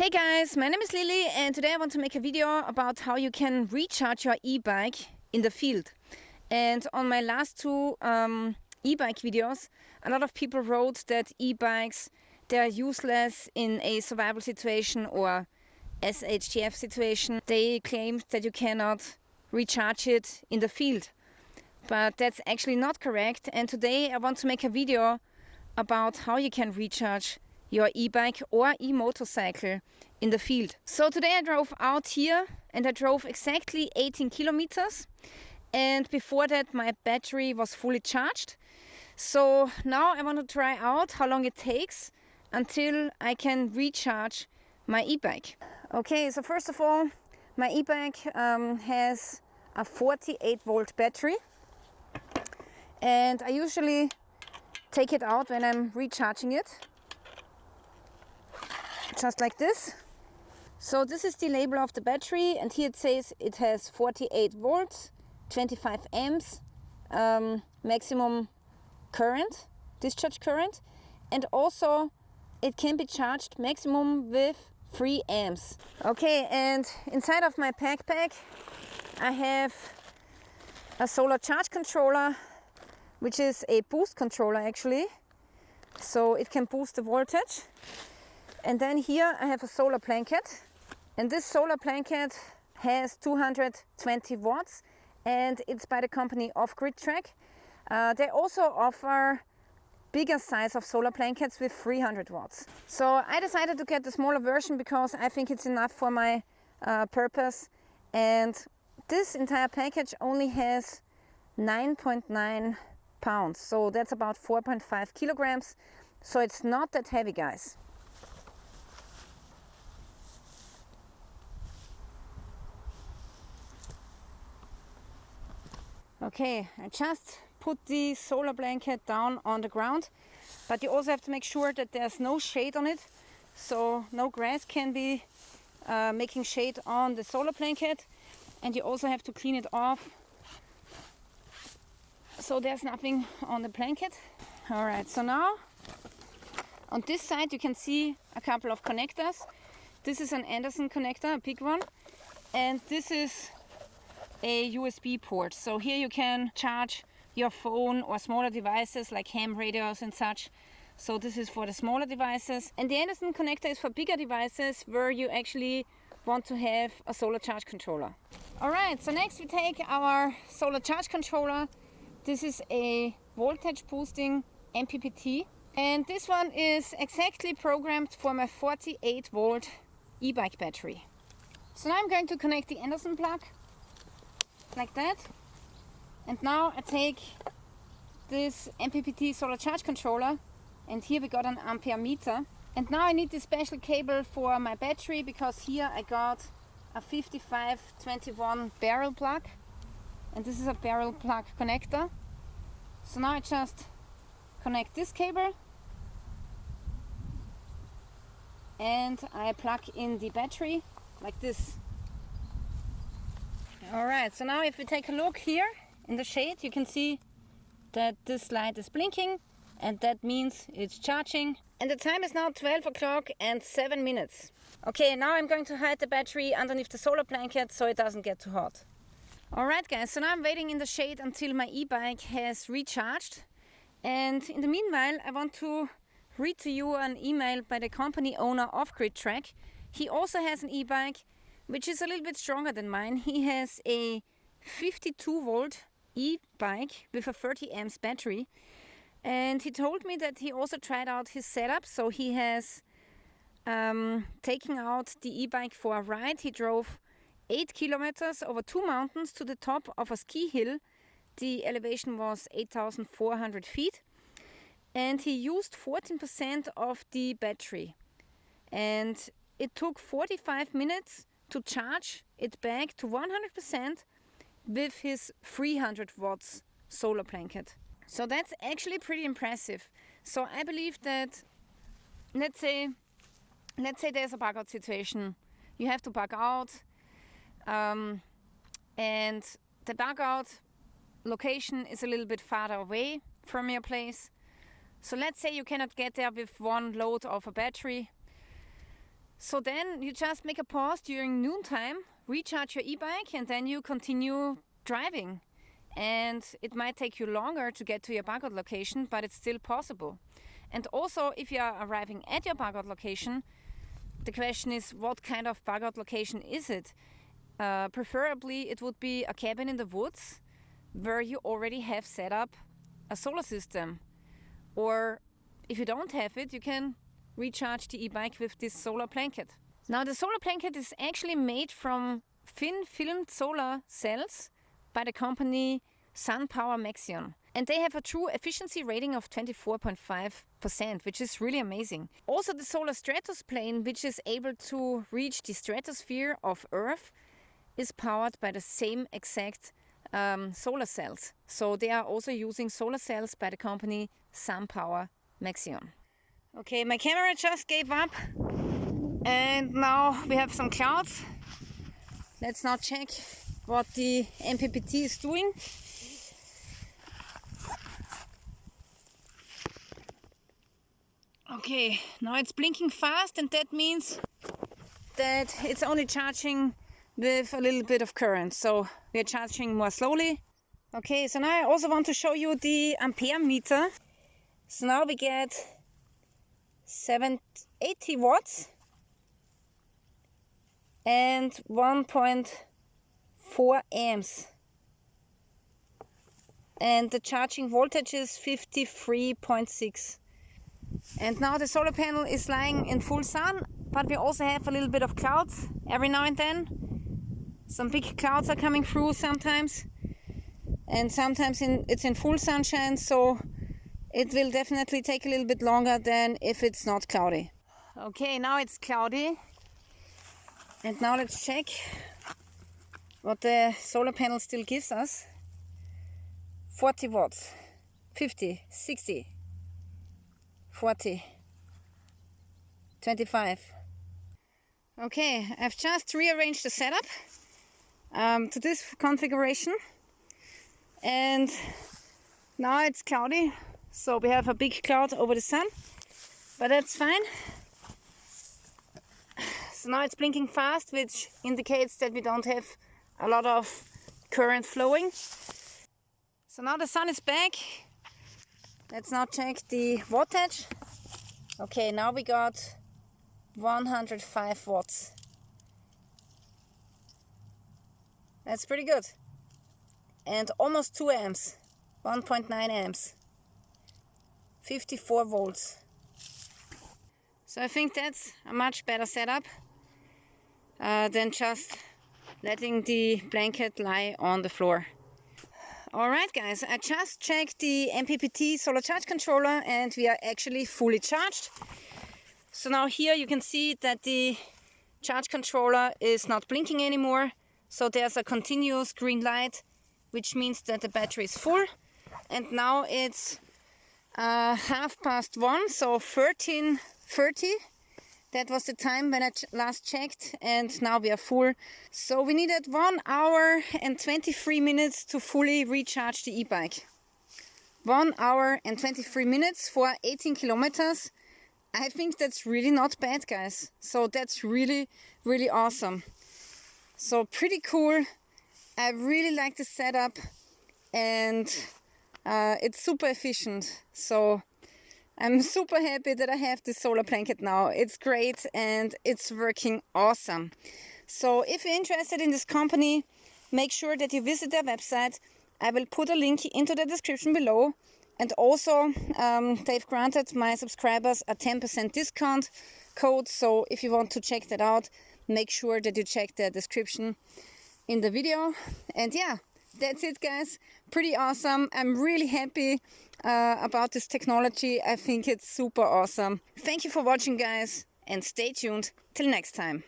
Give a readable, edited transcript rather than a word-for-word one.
Hey guys, my name is Lilly and today I want to make a video about how you can recharge your e-bike in the field. And on my last two e-bike videos, a lot of people wrote that e-bikes, they are useless in a survival situation or SHTF situation. They claimed that you cannot recharge it in the field. But that's actually not correct, and today I want to make a video about how you can recharge your e-bike or e-motorcycle in the field. So today I drove out here and I drove exactly 18 kilometers, and before that my battery was fully charged. So now I want to try out how long it takes until I can recharge my e-bike. Okay, so first of all, my e-bike has a 48 volt battery, and I usually take it out when I'm recharging it, just like this. So this is the label of the battery, and here it says it has 48 volts, 25 amps, maximum current, discharge current, and also it can be charged maximum with 3 amps. Okay, and inside of my backpack I have a solar charge controller, which is a boost controller actually, so it can boost the voltage. And then here I have a solar blanket, and this solar blanket has 220 watts and it's by the company Off-Grid Track. They also offer bigger size of solar blankets with 300 watts. So I decided to get the smaller version because I think it's enough for my purpose, and this entire package only has 9.9 pounds, so that's about 4.5 kilograms, so it's not that heavy, guys. Okay, I just put the solar blanket down on the ground, but you also have to make sure that there's no shade on it, so no grass can be making shade on the solar blanket, and you also have to clean it off so there's nothing on the blanket. Alright, so now on this side you can see a couple of connectors. This is an Anderson connector, a big one, and this is a USB port. So here you can charge your phone or smaller devices like ham radios and such. So this is for the smaller devices, and the Anderson connector is for bigger devices where you actually want to have a solar charge controller. Alright, so next we take our solar charge controller. This is a voltage boosting MPPT, and this one is exactly programmed for my 48 volt e-bike battery. So now I'm going to connect the Anderson plug like that, and now I take this MPPT solar charge controller, and here we got an ampere meter, and now I need this special cable for my battery because here I got a 5521 barrel plug, and this is a barrel plug connector. So now I just connect this cable and I plug in the battery like this. Alright, so now if we take a look here in the shade, you can see that this light is blinking, and that means it's charging. And the time is now 12 o'clock and 7 minutes. Okay, now I'm going to hide the battery underneath the solar blanket so it doesn't get too hot. Alright guys, so now I'm waiting in the shade until my e-bike has recharged. And in the meanwhile, I want to read to you an email by the company owner Off-Grid Track. He also has an e-bike which is a little bit stronger than mine. He has a 52 volt e-bike with a 30 amps battery, and he told me that he also tried out his setup. So he has taken out the e-bike for a ride. He drove 8 kilometers over 2 mountains to the top of a ski hill. The elevation was 8,400 feet, and he used 14% of the battery, and it took 45 minutes to charge it back to 100% with his 300 watts solar blanket. So that's actually pretty impressive. So I believe that, let's say there's a bug out situation. You have to bug out, and the bug out location is a little bit farther away from your place. So let's say you cannot get there with one load of a battery. So then you just make a pause during noontime, recharge your e-bike, and then you continue driving. And it might take you longer to get to your bug out location, but it's still possible. And also, if you are arriving at your bug out location, the question is, what kind of bug out location is it? Preferably, it would be a cabin in the woods where you already have set up a solar system. Or if you don't have it, you can recharge the e-bike with this solar blanket. Now, the solar blanket is actually made from thin filmed solar cells by the company SunPower Maxion. And they have a true efficiency rating of 24.5%, which is really amazing. Also, the solar stratus plane, which is able to reach the stratosphere of Earth, is powered by the same exact solar cells. So they are also using solar cells by the company SunPower Maxion. Okay, my camera just gave up and now we have some clouds. Let's now check what the MPPT is doing. Okay, now it's blinking fast, and that means that it's only charging with a little bit of current, so we are charging more slowly. Okay, so now I also want to show you the ampere meter. So now we get 780 watts and 1.4 amps. And the charging voltage is 53.6. And now the solar panel is lying in full sun, but we also have a little bit of clouds every now and then. Some big clouds are coming through sometimes, and sometimes it's in full sunshine, so it will definitely take a little bit longer than if it's not cloudy. Okay, now it's cloudy, and now let's check what the solar panel still gives us. 40 watts, 50, 60, 40, 25. Okay, I've just rearranged the setup to this configuration, and now it's cloudy, so we have a big cloud over the sun, but that's fine. So now it's blinking fast, which indicates that we don't have a lot of current flowing. So now the sun is back. Let's now check the wattage. Okay, now we got 105 watts. That's pretty good. And almost 2 amps, 1.9 amps, 54 volts. So I think that's a much better setup than just letting the blanket lie on the floor. Alright guys, I just checked the MPPT solar charge controller and we are actually fully charged. So now here you can see that the charge controller is not blinking anymore. So there's a continuous green light, which means that the battery is full. And now it's 1:30, so 13:30. That was the time when I last checked, and now we are full. So we needed 1 hour and 23 minutes to fully recharge the e-bike. 1 hour and 23 minutes for 18 kilometers. I think that's really not bad, guys. So that's really, really awesome. So pretty cool. I really like the setup, and it's super efficient. So I'm super happy that I have this solar blanket now. It's great and it's working awesome. So if you're interested in this company, make sure that you visit their website. I will put a link into the description below. And also, they've granted my subscribers a 10% discount code. So if you want to check that out, make sure that you check the description in the video. And yeah, that's it, guys. Pretty awesome. I'm really happy about this technology. I think it's super awesome. Thank you for watching, guys, and stay tuned till next time.